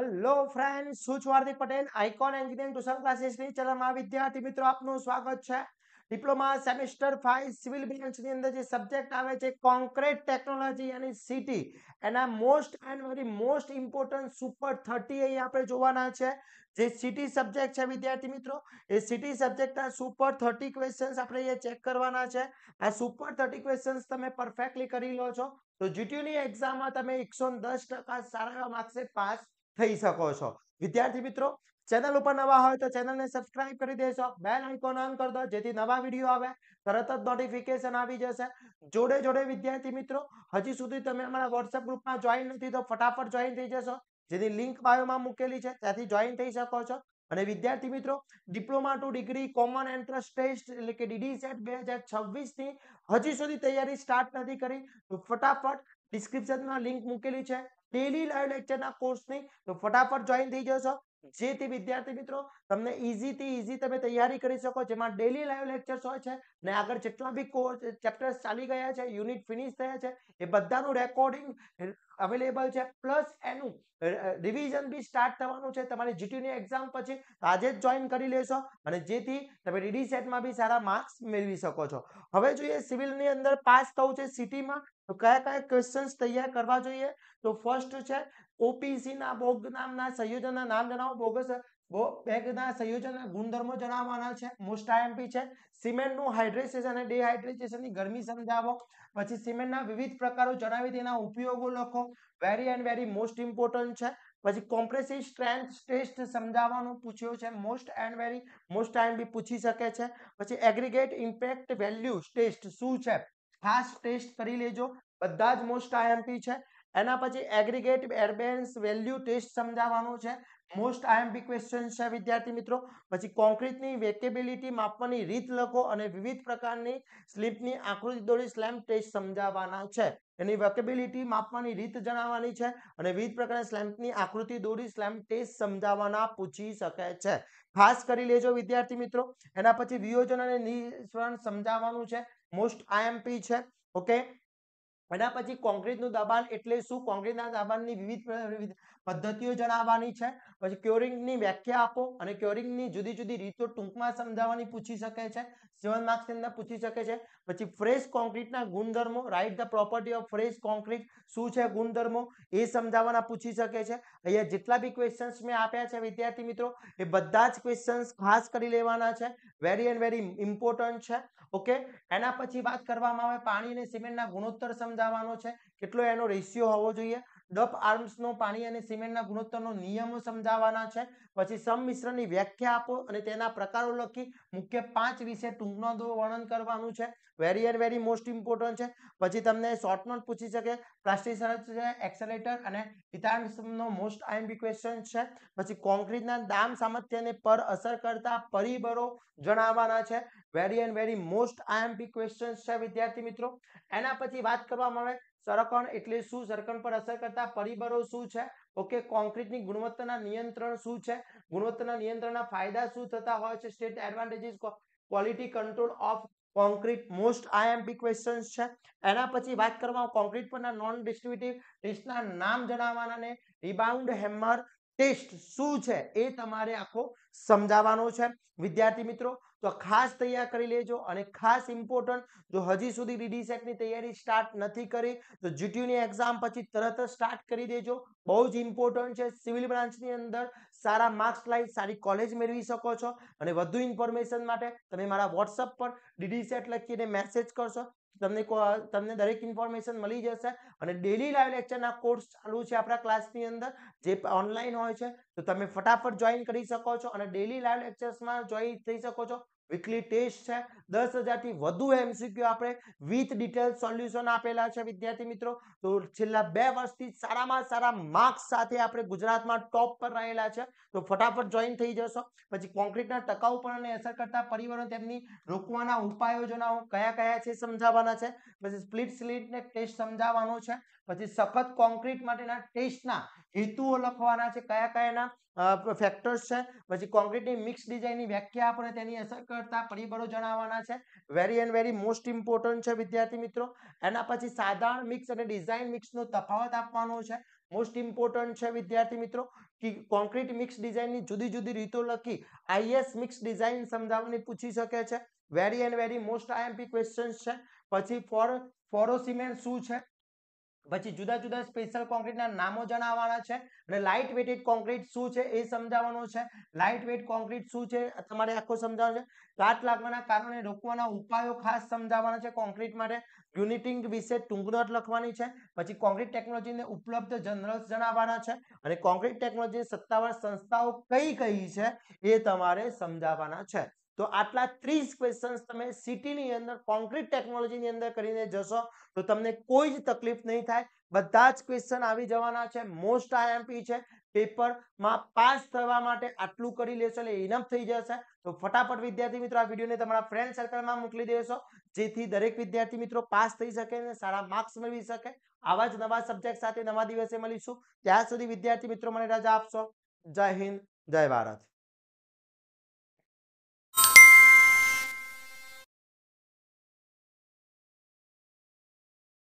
Hello friends, હું છું Hardik Patel. Icon engineering tuition ક્લાસીસની ચેનલમાં વિદ્યાર્થી મિત્રો આપનું સ્વાગત છે. ડિપ્લોમા સેમેસ્ટર 5 સિવિલ બ્રાન્ચની અંદર જે સબ્જેક્ટ આવે છે કોન્ક્રીટ ટેકનોલોજી અને સિટી, એના most and very most important super 30 અહીં આપણે જોવાના છે. જે સિટી સબ્જેક્ટ છે વિદ્યાર્થી મિત્રો, એ સિટી સબ્જેક્ટના સુપર 30 ક્વેશ્ચન્સ આપણે અહીંયા ચેક કરવાના છે. આ સુપર 30 ક્વેશ્ચન્સ તમે પરફેક્ટલી કરી લો છો તો જીટીયુની એક્ઝામમાં તમે 110% સારા એવા માર્ક્સે પાસ થઈ શકો છો. વિદ્યાર્થી મિત્રો, ચેનલ ઉપર નવા હોય તો ચેનલને સબસ્ક્રાઇબ કરી દેશો, બેલ આઇકોન ઓન કરી દો જેથી નવા વિડીયો આવે તરત જ નોટિફિકેશન આવી જશે. જોડે જોડે વિદ્યાર્થી મિત્રો, હજી સુધી તમે અમારા વોટ્સએપ ગ્રુપમાં જોઈન નથી તો ફટાફટ જોઈન થઈ જશો, જેની લિંક બાયોમાં મૂકેલી છે, ત્યાંથી જોઈન થઈ શકો છો. અને વિદ્યાર્થી મિત્રો, diploma to degree common entrance test એટલે કે DD-SET 2026 ની હજી સુધી તૈયારી સ્ટાર્ટ નથી કરી તો ફટાફટ ડિસ્ક્રિપ્શનમાં લિંક મૂકેલી છે ડેલી લાઈવ લેક્ચરના કોર્સની, તો ફટાફટ જોઈન થઈ જશો. જેથી વિદ્યાર્થી મિત્રો તમને ઈઝી થી ઈઝી તમે તૈયારી કરી શકો, જેમાં ડેલી લાઈવ લેક્ચર્સ હોય છે ને આગળ જેટલા બી કોર્સ ચેપ્ટર્સ ચાલી ગયા છે, યુનિટ ફિનિશ થયા છે, એ બધાનું રેકોર્ડિંગ અવેલેબલ છે. પ્લસ એનું રિવિઝન બી સ્ટાર્ટ થવાનું છે તમારી જીટીયુની એક્ઝામ પછી. આજે જ જોઈન કરી લેશો અને જેથી તમે DD-SET બી સારા માર્ક્સ મેળવી શકો છો. હવે જોઈએ સિવિલની અંદર પાસ થવું છે સિટીમાં તો કયા કયા ક્વેશ્ચન્સ તૈયાર કરવા જોઈએ. તો ફર્સ્ટ છે ઓપીસી ના બોગ નામના સંયોજનના નામ જણાવો. બોગસ બેગના સંયોજનના ગુણધર્મો જણાવવાના છે. મોસ્ટ આઈએમપી છે. સિમેન્ટનું હાઇડ્રેશન અને ડિહાઇડ્રેશનની ગરમી સમજાવો. પછી સિમેન્ટના વિવિધ પ્રકારો જણાવી તેના ઉપયોગો લખો. Very and very most important છે. પછી કોમ્પ્રેસિવ સ્ટ્રેન્થ ટેસ્ટ સમજાવવાનું પૂછ્યો છે. Most and very most IMP પૂછી શકે છે. પછી એગ્રીગેટ ઇમ્પેક્ટ વેલ્યુ ટેસ્ટ શું છે, ખાસ ટેસ્ટ કરી લેજો, બધા જ મોસ્ટ આઈએમપી છે. એના પછી એગ્રીગેટ એરબેન્સ વેલ્યુ ટેસ્ટ સમજાવવાનું છે. મોસ્ટ આઈએમપી ક્વેશ્ચન છે વિદ્યાર્થી મિત્રો. પછી કોન્ક્રીટની વેકેબિલિટી માપવાની રીત લખો અને વિવિધ પ્રકારની સ્લીપની આકૃતિ દોરી સ્લેમ ટેસ્ટ સમજાવવાના છે. એની વેકેબિલિટી માપવાની રીત જણાવવાની છે અને વિવિધ પ્રકારના સ્લેમ્પની આકૃતિ દોરી સ્લેમ ટેસ્ટ સમજાવવાના પૂછી શકે છે. ખાસ કરી લેજો વિદ્યાર્થી મિત્રો. એના પછી વિયોજન અને નિષ્ફળ સમજાવવાનું છે. મોસ્ટ આઈએમપી છે. ઓકે. એના પછી કોન્ક્રીટનું દબાણ એટલે શું, કોન્ક્રીટના દબાણની વિવિધ પદ્ધતિઓ જણાવવાની છે. પછી ક્યોરિંગની વ્યાખ્યા આપો અને ક્યોરિંગની જુદી જુદી રીતો ટૂંકમાં સમજાવવાની પૂછી શકે છે. 7 માર્ક્સની અંદર પૂછી શકે છે. પછી ફ્રેશ કોન્ક્રીટના ગુણધર્મો, write the property of fresh concrete, શું છે ગુણધર્મો એ સમજાવવાના પૂછી શકે છે. અહીંયા જેટલા બી ક્વેશ્ચન્સ મેં આપ્યા છે વિદ્યાર્થી મિત્રો, એ બધા જ ક્વેશ્ચન્સ ખાસ કરી લેવાના છે. વેરી એન્ડ વેરી ઇમ્પોર્ટન્ટ છે. ઓકે. એના પછી વાત કરવામાં આવે પાણી અને સિમેન્ટના ગુણોત્તર સમજાવવાનો છે, કેટલો એનો રેશિયો હોવો જોઈએ. ડપ આર્મ્સનો પાણી અને સિમેન્ટના ગુણોત્તરનો નિયમો સમજાવવાના છે. પછી સંમિશ્રણની વ્યાખ્યા આપો અને તેના પ્રકારો લખી મુખ્ય 5 વિશે ટૂંક નોંધો વર્ણન કરવાનું છે. Very and very most important છે. પછી તમને શોર્ટ નોટ પૂછી શકે, પ્લાસ્ટિક સર્ચ છે, એક્સેલેટર અને હિતાંશનો મોસ્ટ આઈએમપી ક્વેશ્ચન છે. પછી કોન્ક્રીટના દામ સામર્થ્યને પર અસર કરતા પરિબળો જણાવવાના છે. Very and very most IMP questions છે વિદ્યાર્થી મિત્રો. એના પછી વાત કરવામાં આવે સરકણ એટલે શું, સરકણ પર અસર કરતા પરિબળો શું છે. ઓકે. કોન્ક્રીટની ગુણવત્તાના નિયંત્રણ શું છે, ગુણવત્તાના નિયંત્રણના ફાયદા શું થતા હોય છે, state advantages quality control of concrete most IMP questions છે. એના પછી વાત કરવામાં કોન્ક્રીટ પરના નોન ડિસ્ટ્રક્ટિવ ટેસ્ટના નામ જણાવવાના ને રિબાઉન્ડ હેમર ટેસ્ટ શું છે એ તમારે આખો સમજાવવાનો છે વિદ્યાર્થી મિત્રો. તો ખાસ તૈયાર કરી લેજો અને ખાસ ઇમ્પોર્ટન્ટ, જો હજી સુધી DD-SET ની તૈયારી સ્ટાર્ટ નથી કરી તો જીટીયુની એક્ઝામ પછી તરત જ સ્ટાર્ટ કરી દેજો. બહુ જ ઇમ્પોર્ટન્ટ છે. સિવિલ બ્રાન્ચની અંદર સારા માર્ક્સ લાવી સારી કોલેજ મેળવી શકો છો. અને વધુ ઇન્ફોર્મેશન માટે તમે મારા વોટ્સઅપ પર DD-SET લખીને મેસેજ કરશો, તમને દરેક ઇન્ફોર્મેશન મળી જશે. અને ડેલી લાઈવ લેક્ચરના કોર્સ ચાલુ છે આપણા ક્લાસની અંદર, જે ઓનલાઈન હોય છે, તો તમે ફટાફટ જોઈન કરી શકો છો અને ડેલી લાઈવ લેક્ચર્સમાં જોઈન થઈ શકો છો. વીકલી ટેસ્ટ છે, 10,000 થી વધુ MCQ આપણે વિથ ડિટેલ સોલ્યુશન આપેલા છે વિદ્યાર્થી મિત્રો. તો છેલ્લા 2 વર્ષથી સારામાં સારા માર્ક્સ સાથે આપણે ગુજરાતમાં ટોપ પર રહેલા છે, તો ફટાફટ જોઈન થઈ જશો. પછી કોન્ક્રીટના ટકાઉપણાને અસર કરતા પરિબળો તેમની રોકવાના ઉપાયો જણાવો, કયા કયા છે સમજાવવાના છે. પછી સ્પ્લિટ સ્લિટને ટેસ્ટ સમજાવવાનો છે. પછી સખત કોન્ક્રીટ માટેના ટેસ્ટના હેતુઓ લખવાના છે, કયા કયાના ફેક્ટર્સ છે. પછી કોન્ક્રીટની મિક્સ ડિઝાઇનની વ્યાખ્યા આપણે તેની અસર કરતા પરિબળો જણાવવાના છે. Very and very most important છે વિદ્યાર્થી મિત્રો. એના પછી સાધારણ મિક્સ અને ડિઝાઇન મિક્સનો તફાવત આપવાનો છે, મોસ્ટ ઇમ્પોર્ટન્ટ છે વિદ્યાર્થી મિત્રો. કે કોન્ક્રીટ મિક્સ ડિઝાઇનની જુદી જુદી રીતો લખી આઈએસ મિક્સ ડિઝાઇન સમજાવવાની પૂછી શકે છે. Very and very most IMP questions છે. પછી ફોરોસિમેન્ટ શું છે, પછી જુદા જુદા સ્પેશિયલ કોન્ક્રીટના નામો જણાવવાના છે અને લાઇટ વેટેડ કોન્ક્રીટ શું છે એ સમજાવવાનું છે. લાઇટ વેટ કોન્ક્રીટ શું છે તમારે આખો સમજાવવાનું છે. કાટ લાગવાના કારણે રોકવાના ઉપાયો ખાસ સમજાવવાના છે કોન્ક્રીટ માટે. યુનિટિંગ વિશે ટૂંક નોટ લખવાની છે. પછી કોન્ક્રીટ ટેકનોલોજીને ઉપલબ્ધ જનરલ્સ જણાવવાના છે અને કોન્ક્રીટ ટેકનોલોજી સત્તાવાર સંસ્થાઓ કઈ કઈ છે એ તમારે સમજાવવાના છે. તો આટલા 30 ક્વેશ્ચન્સ તમે સિટીની અંદર કોન્ક્રીટ ટેકનોલોજીની અંદર કરીને જશો તો તમને કોઈ જ તકલીફ નહીં થાય. બધા જ ક્વેશ્ચન આવી જવાના છે. મોસ્ટ આઈએમપી છે. પેપરમાં પાસ થવા માટે આટલું કરી લેશો એટલે ઇનફ થઈ જશે. તો ફટાફટ વિદ્યાર્થી મિત્રો આ વિડીયોને તમારા ફ્રેન્ડ સર્કલમાં મોકલી દેશો, જેથી દરેક વિદ્યાર્થી મિત્રો પાસ થઈ શકે અને સારા માર્ક્સ મેળવી શકે. આવા જ નવા સબ્જેક્ટ સાથે નવા દિવસે મળીશું. ત્યાં સુધી વિદ્યાર્થી મિત્રો મને રજા આપશો. જય હિન્દ, જય ભારત.